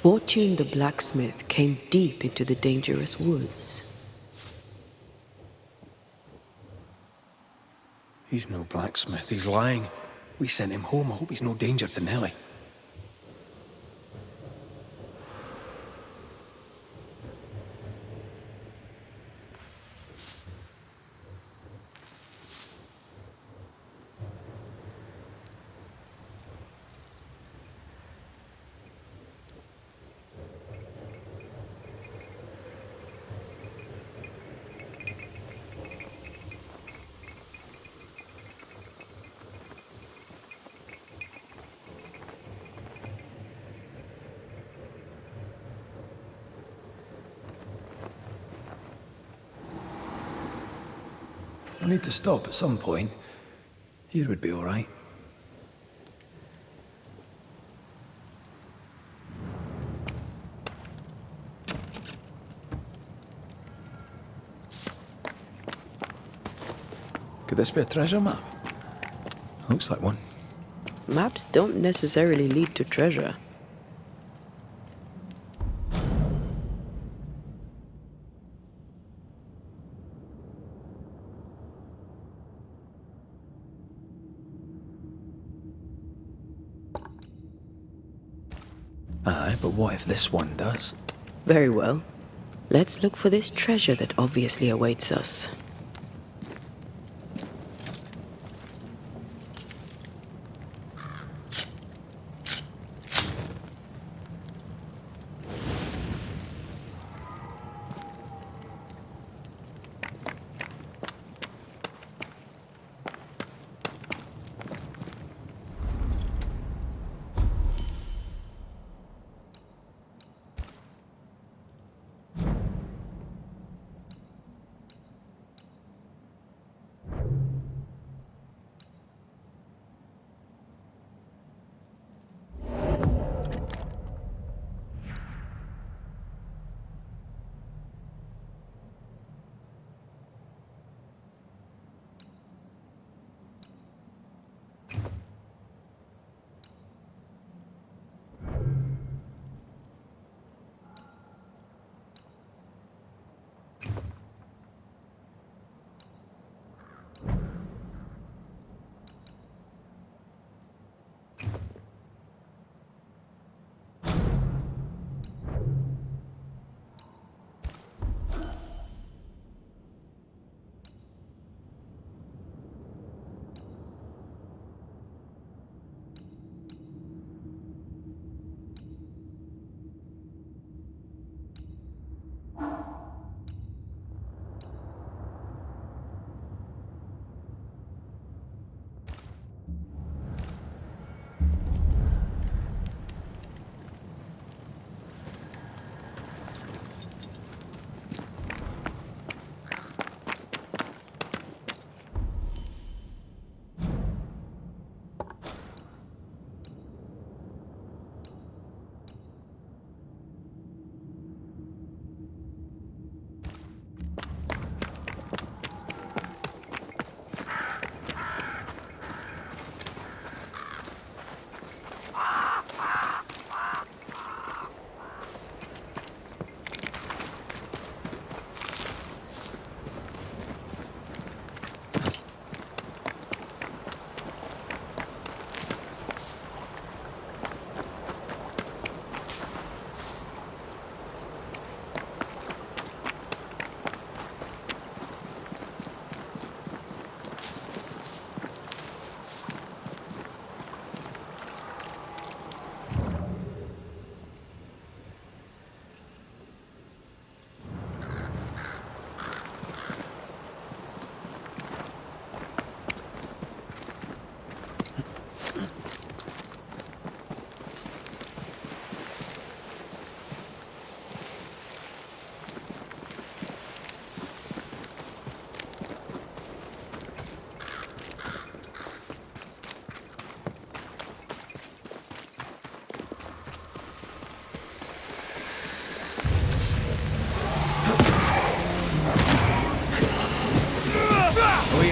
Fortune the blacksmith came deep into the dangerous woods. He's no blacksmith, he's lying. We sent him home, I hope he's no danger to Nellie. I need to stop at some point. Here would be all right. Could this be a treasure map? Looks like one. Maps don't necessarily lead to treasure. Aye, but what if this one does? Very well. Let's look for this treasure that obviously awaits us.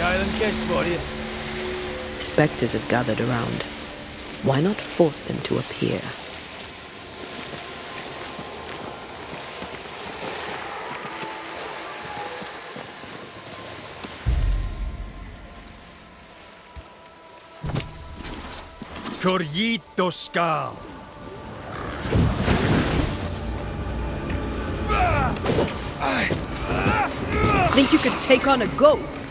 Island kiss for you. Spectres have gathered around. Why not force them to appear? Corrito Skal. Think you could take on a ghost?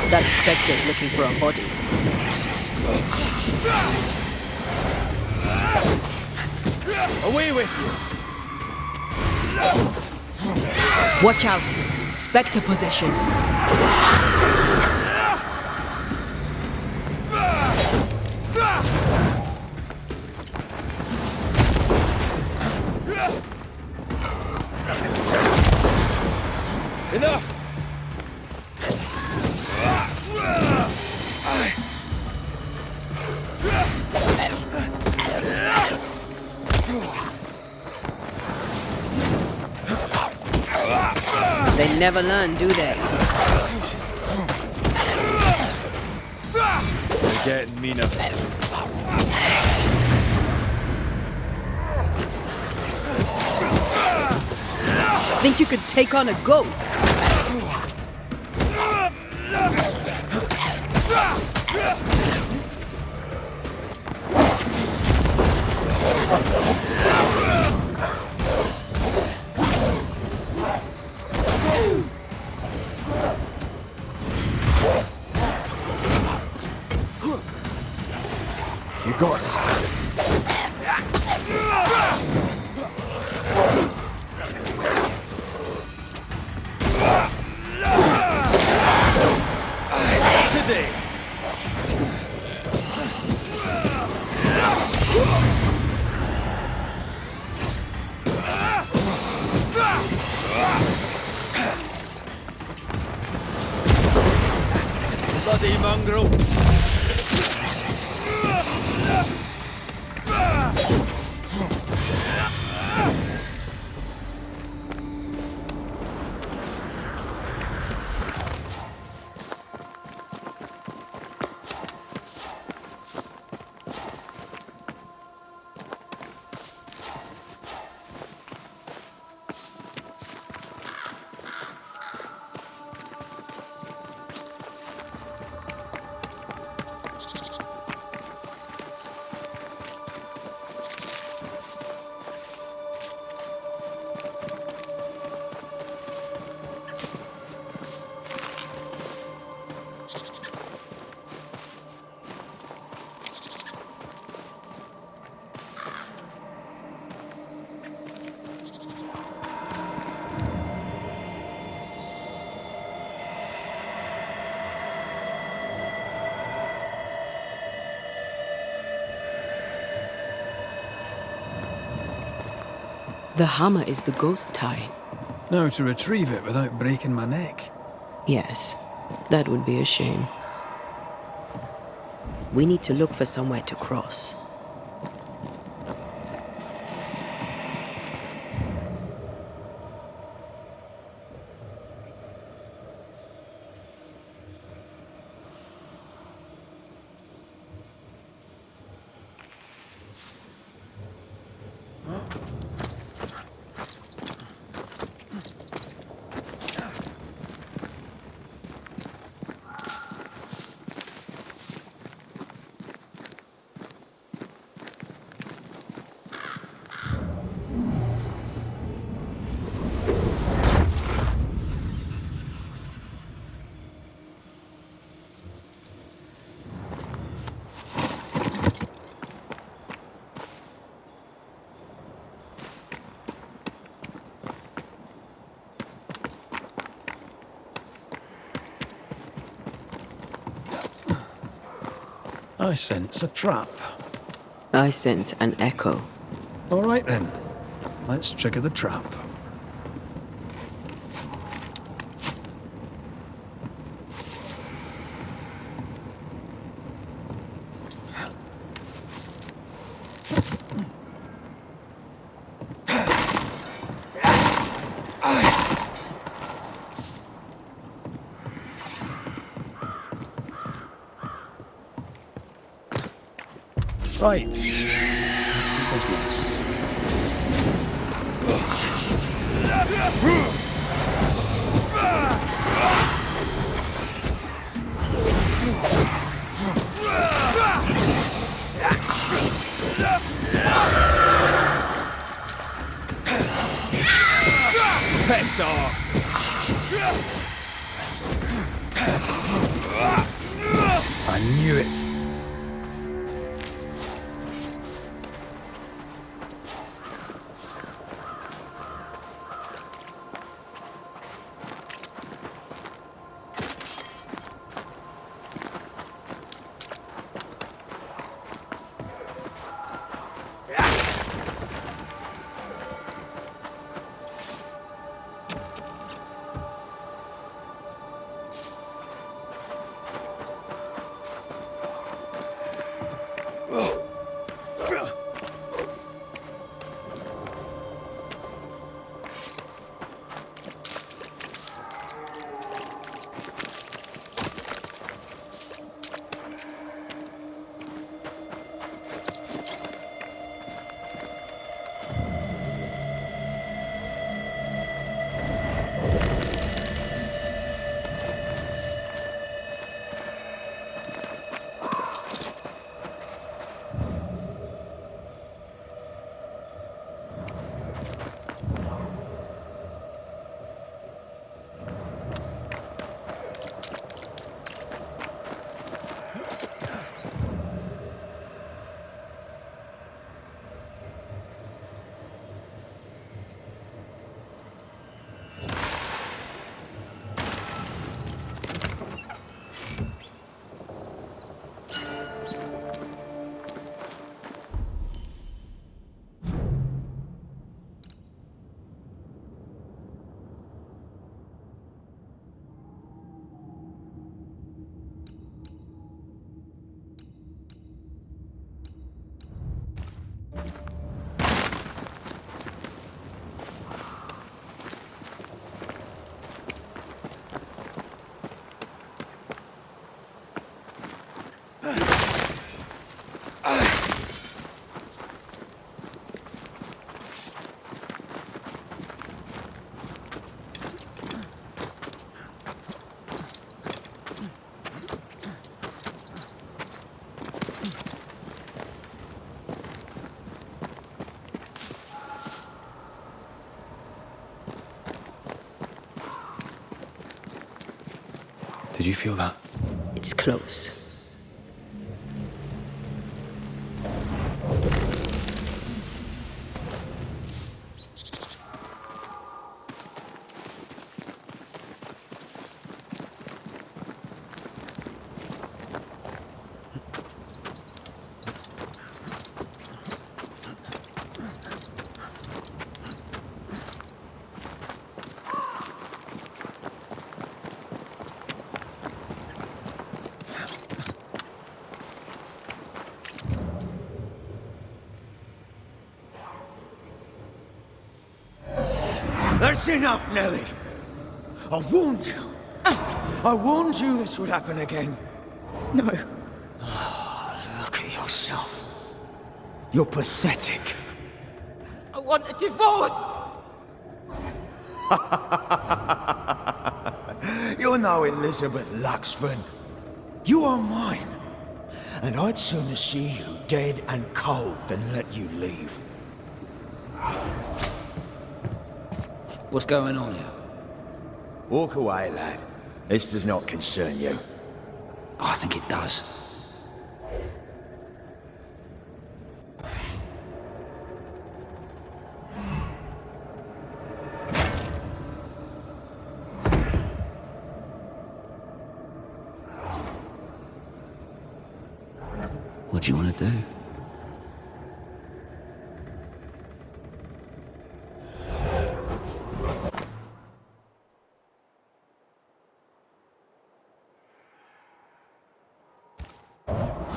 That spectre's looking for a body. Away with you! Watch out! Spectre possession. Enough! They never learn, do they? You're getting meaner. Think you could take on a ghost? You got this, man. Today! Bloody mongrel! The hammer is the ghost tie. Now to retrieve it without breaking my neck. Yes, that would be a shame. We need to look for somewhere to cross. I sense a trap. I sense an echo. All right then, let's trigger the trap. Right. Back to business. knew it. Did you feel that? It's close. That's enough, Nellie. I warned you. I warned you this would happen again. No. Look at yourself. You're pathetic. I want a divorce! You're no Elizabeth Luxford. You are mine. And I'd sooner see you dead and cold than let you leave. What's going on here? Walk away, lad. This does not concern you. I think it does. What do you want to do?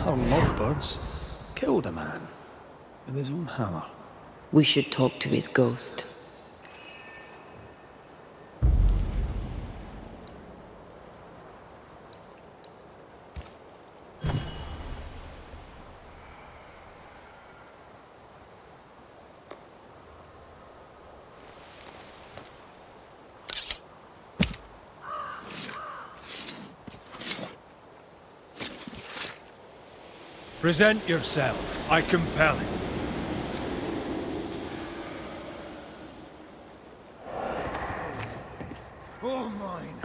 Our lovebirds killed a man with his own hammer. We should talk to his ghost. Present yourself. I compel it. All mine.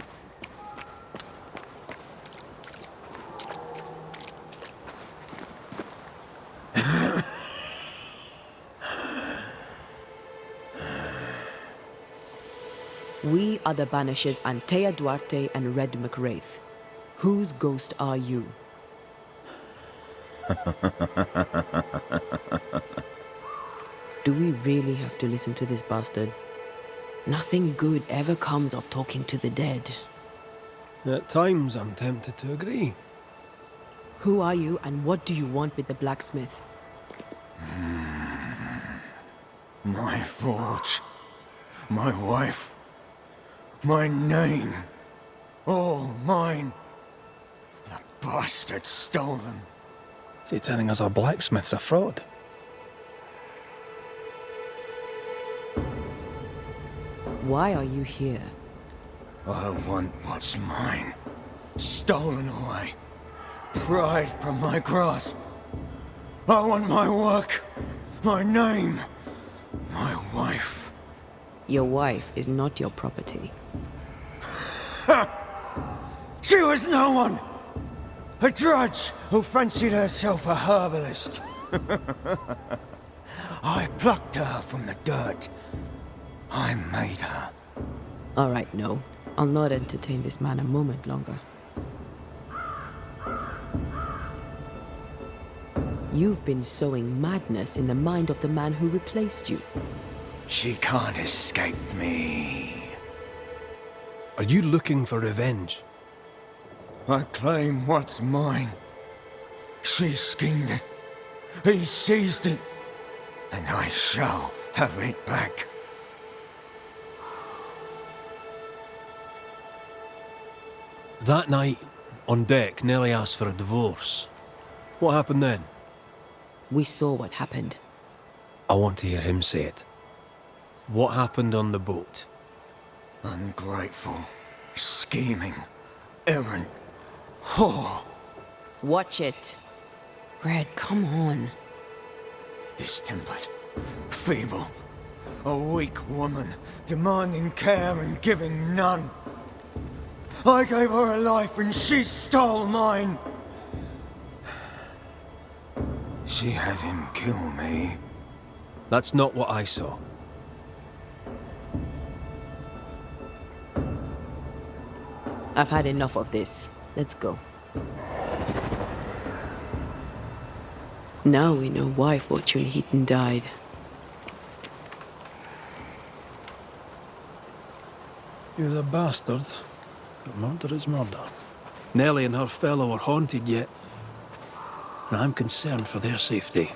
We are the Banishers Antea Duarte and Red McWraith. Whose ghost are you? Do we really have to listen to this bastard? Nothing good ever comes of talking to the dead. At times, I'm tempted to agree. Who are you and what do you want with the blacksmith? My forge. My wife. My name. All mine. The bastard stole them. Is he telling us our blacksmith's a fraud? Why are you here? I want what's mine. Stolen away. Pried from my grasp. I want my work. My name. My wife. Your wife is not your property. She was no one! A drudge who fancied herself a herbalist. I plucked her from the dirt. I made her. All right, no. I'll not entertain this man a moment longer. You've been sowing madness in the mind of the man who replaced you. She can't escape me. Are you looking for revenge? I claim what's mine. She schemed it. He seized it. And I shall have it back. That night, on deck, Nellie asked for a divorce. What happened then? We saw what happened. I want to hear him say it. What happened on the boat? Ungrateful, scheming, errant, whore. Watch it. Red, come on. Distempered, feeble, a weak woman, demanding care and giving none. I gave her a life and she stole mine. She had him kill me. That's not what I saw. I've had enough of this. Let's go. Now we know why Fortune Heaton died. He was a bastard, but murder is murder. Nellie and her fellow are haunted yet, and I'm concerned for their safety.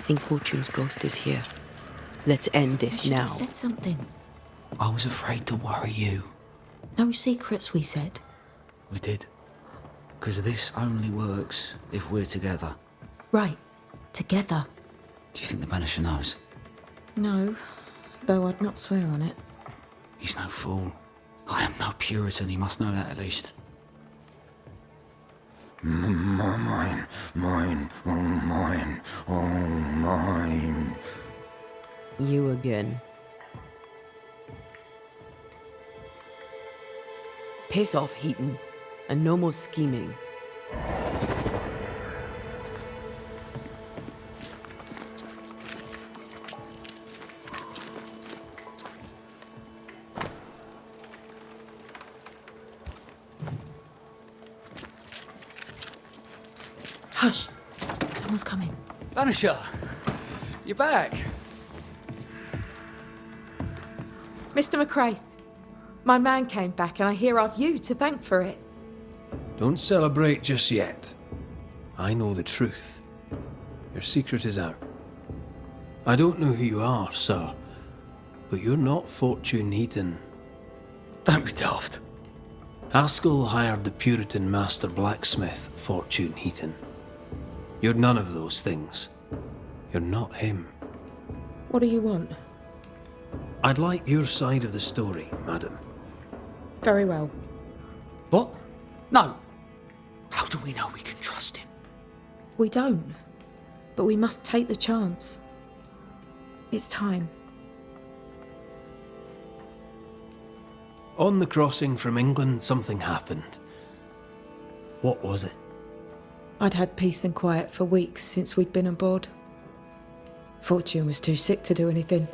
think Fortune's ghost is here. Let's end this You should now. have said something. I was afraid to worry you. No secrets, we said. We did. Because this only works if we're together. Right. Together. Do you think the Banisher knows? No, though I'd not swear on it. He's no fool. I am no Puritan, he must know that at least. Mine, oh mine. You again. Piss off, Heaton, and no more scheming. Hush! Someone's coming. Banisher! You're back! Mr. McCraith, my man came back and I hear I've you to thank for it. Don't celebrate just yet. I know the truth. Your secret is out. I don't know who you are, sir, but you're not Fortune Heaton. Don't be daft. Haskell hired the Puritan master blacksmith, Fortune Heaton. You're none of those things. You're not him. What do you want? I'd like your side of the story, madam. Very well. What? No. How do we know we can trust him? We don't. But we must take the chance. It's time. On the crossing from England, something happened. What was it? I'd had peace and quiet for weeks since we'd been aboard. Fortune was too sick to do anything.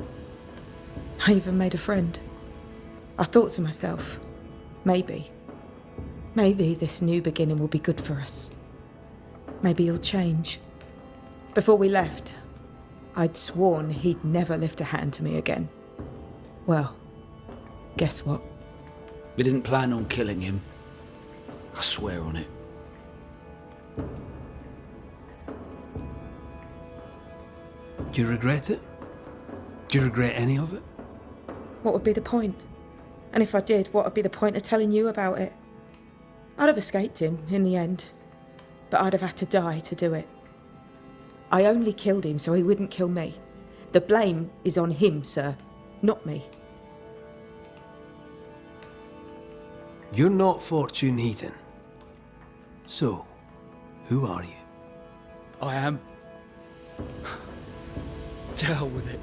I even made a friend. I thought to myself, maybe this new beginning will be good for us. Maybe he'll change. Before we left, I'd sworn he'd never lift a hand to me again. Well, guess what? We didn't plan on killing him. I swear on it. Do you regret it? Do you regret any of it? What would be the point? And if I did, what would be the point of telling you about it? I'd have escaped him in the end, but I'd have had to die to do it. I only killed him so he wouldn't kill me. The blame is on him, sir, not me. You're not Fortune Heaton. So, who are you? I am. To hell with it.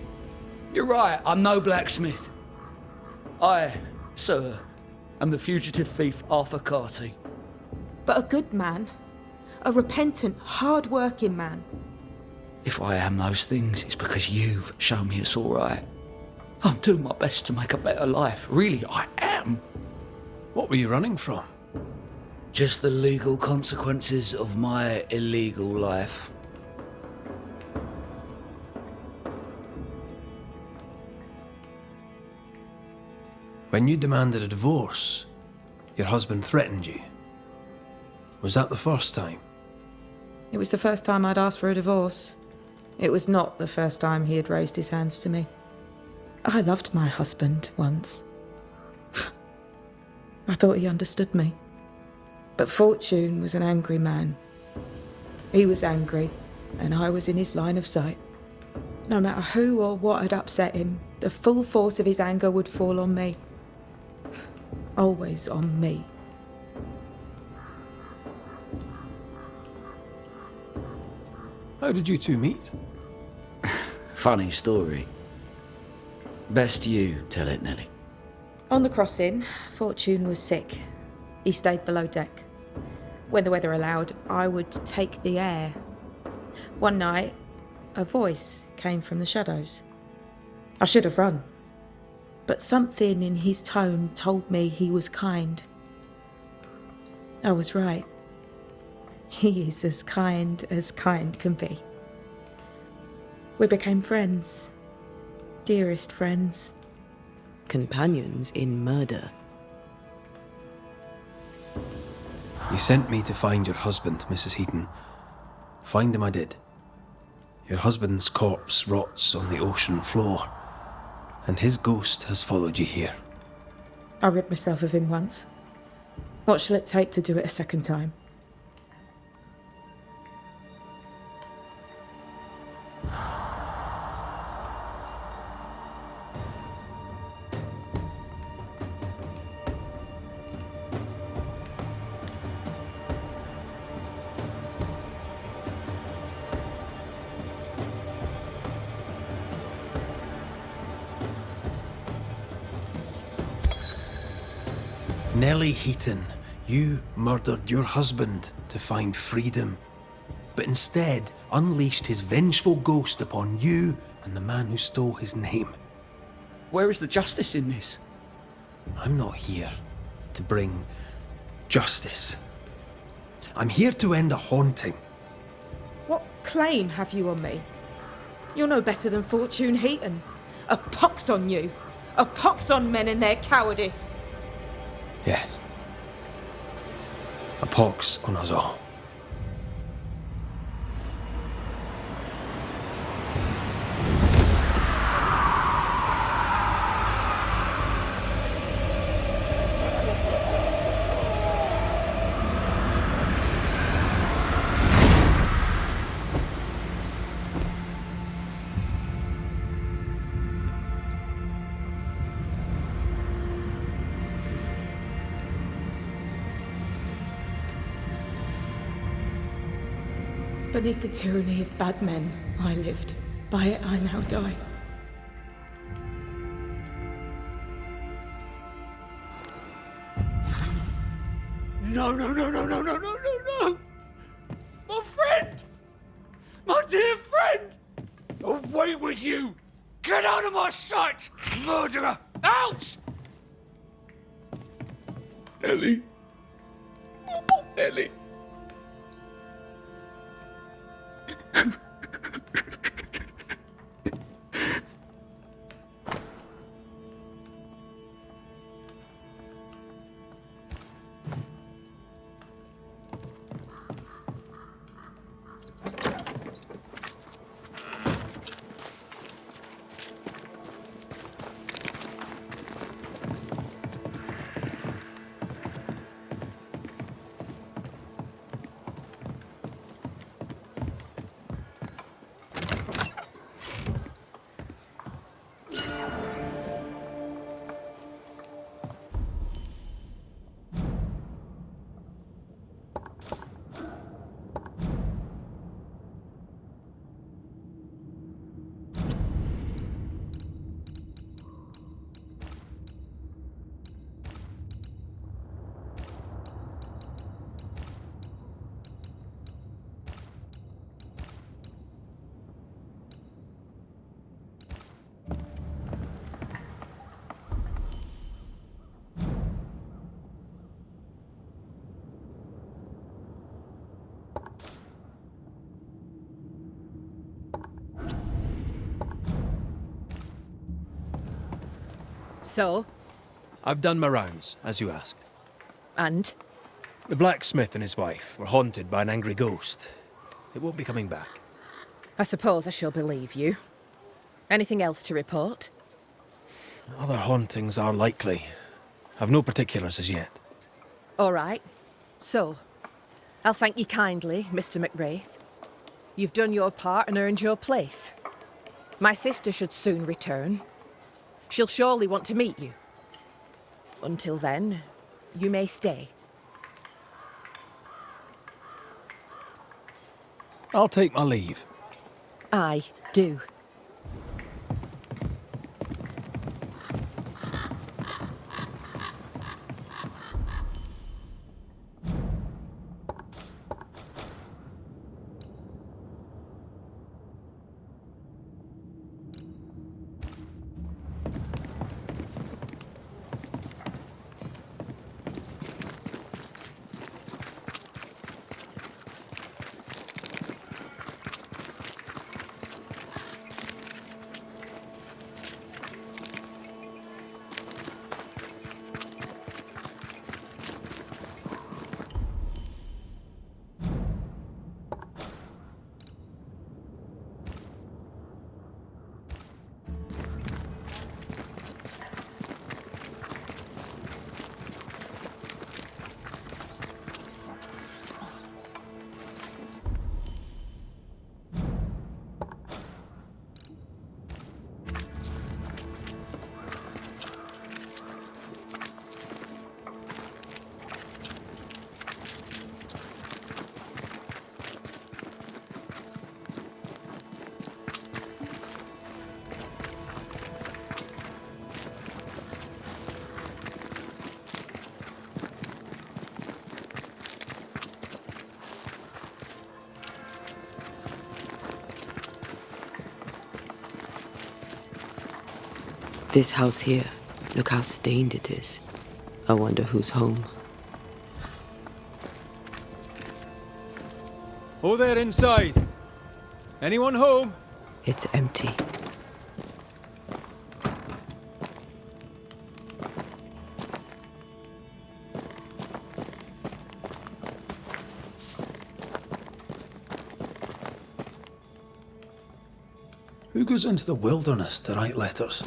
You're right, I'm no blacksmith. I, sir, am the fugitive thief Arthur Carty. But a good man. A repentant, hard-working man. If I am those things, it's because you've shown me it's all right. I'm doing my best to make a better life. Really, I am. What were you running from? Just the legal consequences of my illegal life. When you demanded a divorce, your husband threatened you. Was that the first time? It was the first time I'd asked for a divorce. It was not the first time he had raised his hands to me. I loved my husband once. I thought he understood me. But Fortune was an angry man. He was angry, and I was in his line of sight. No matter who or what had upset him, the full force of his anger would fall on me. Always on me. How did you two meet? Funny story. Best you tell it, Nelly. On the crossing, Fortune was sick. He stayed below deck. When the weather allowed, I would take the air. One night, a voice came from the shadows. I should have run, but something in his tone told me he was kind. I was right. He is as kind can be. We became friends. Dearest friends. Companions in murder. You sent me to find your husband, Mrs. Heaton. Find him I did. Your husband's corpse rots on the ocean floor, and his ghost has followed you here. I rid myself of him once. What shall it take to do it a second time? Nellie Heaton, you murdered your husband to find freedom, but instead unleashed his vengeful ghost upon you and the man who stole his name. Where is the justice in this? I'm not here to bring justice. I'm here to end a haunting. What claim have you on me? You're no better than Fortune Heaton. A pox on you. A pox on men and their cowardice. Yes. A pox on us all. Beneath the tyranny of bad men, I lived. By it, I now die. No, no, no, no, no, no, no, no, no! My friend! My dear friend! Away with you! Get out of my sight! Murderer! Out! Ellie. Ellie. So? I've done my rounds, as you asked. And? The blacksmith and his wife were haunted by an angry ghost. It won't be coming back. I suppose I shall believe you. Anything else to report? Other hauntings are likely. I've no particulars as yet. All right. So, I'll thank you kindly, Mr. McWraith. You've done your part and earned your place. My sister should soon return. She'll surely want to meet you. Until then, you may stay. I'll take my leave. I do. This house here, look how stained it is. I wonder who's home. Oh, there inside. Anyone home? It's empty. Who goes into the wilderness to write letters?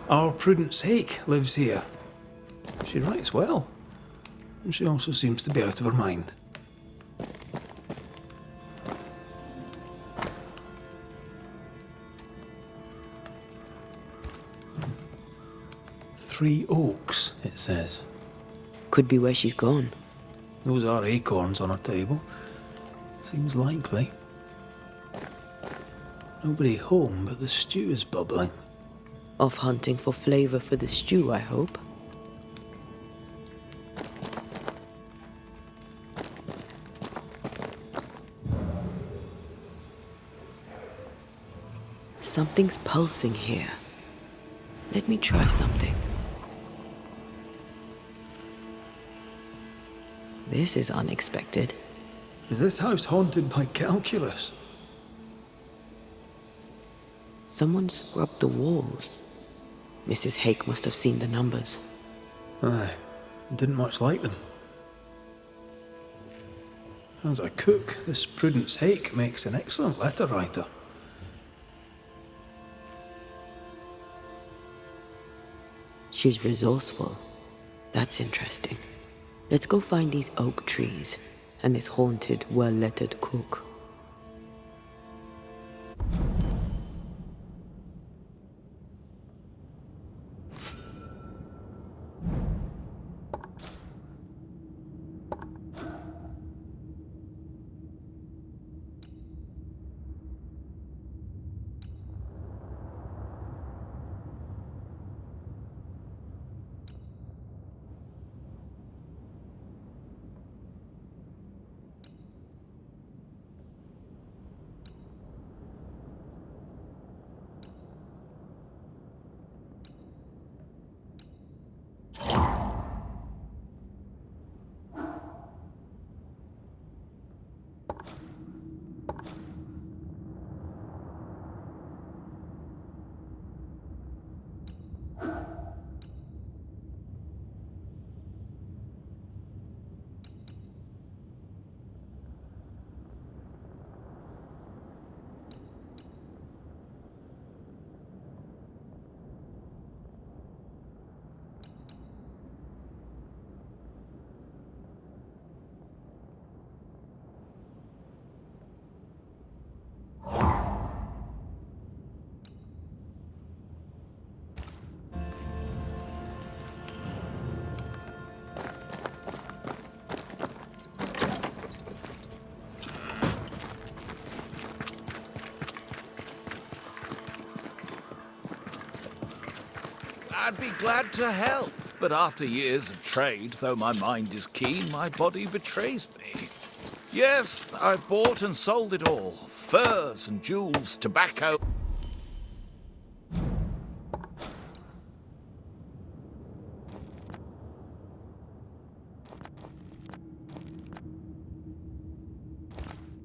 Our Prudence Hake lives here. She writes well, and she also seems to be out of her mind. Three Oaks, it says. Could be where she's gone. Those are acorns on her table. Seems likely. Nobody home, but the stew is bubbling. Off hunting for flavor for the stew, I hope. Something's pulsing here. Let me try something. This is unexpected. Is this house haunted by calculus? Someone scrubbed the walls. Mrs. Hake must have seen the numbers. Aye, didn't much like them. As a cook, this Prudence Hake makes an excellent letter writer. She's resourceful. That's interesting. Let's go find these oak trees and this haunted, well-lettered cook. I'd be glad to help, but after years of trade, though my mind is keen, my body betrays me. Yes, I've bought and sold it all. Furs and jewels, tobacco.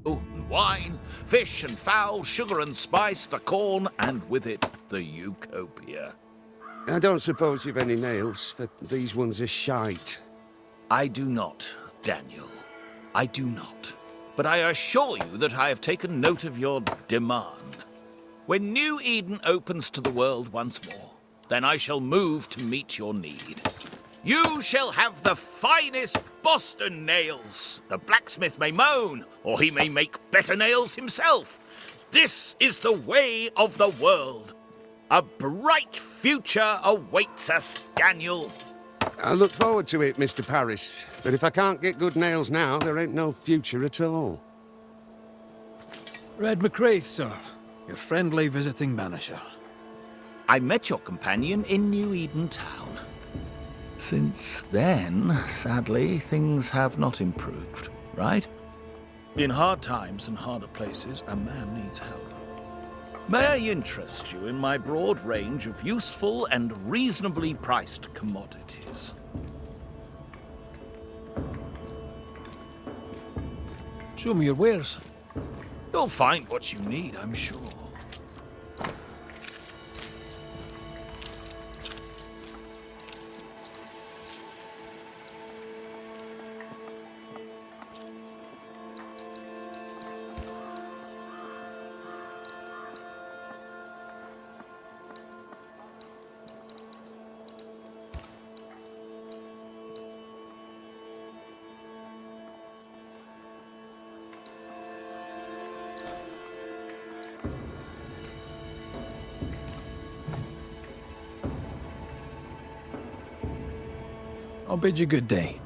And wine, fish and fowl, sugar and spice, the corn, and with it, the Utopia. I don't suppose you've any nails, but these ones are shite. I do not, Daniel. I do not. But I assure you that I have taken note of your demand. When New Eden opens to the world once more, then I shall move to meet your need. You shall have the finest Boston nails. The blacksmith may moan, or he may make better nails himself. This is the way of the world. A bright future awaits us, Daniel. I look forward to it, Mr. Paris. But if I can't get good nails now, there ain't no future at all. Red McWraith, sir. Your friendly visiting banisher. I met your companion in New Eden Town. Since then, sadly, things have not improved, right? In hard times and harder places, a man needs help. May I interest you in my broad range of useful and reasonably priced commodities? Show me your wares. You'll find what you need, I'm sure. I'll bid you good day.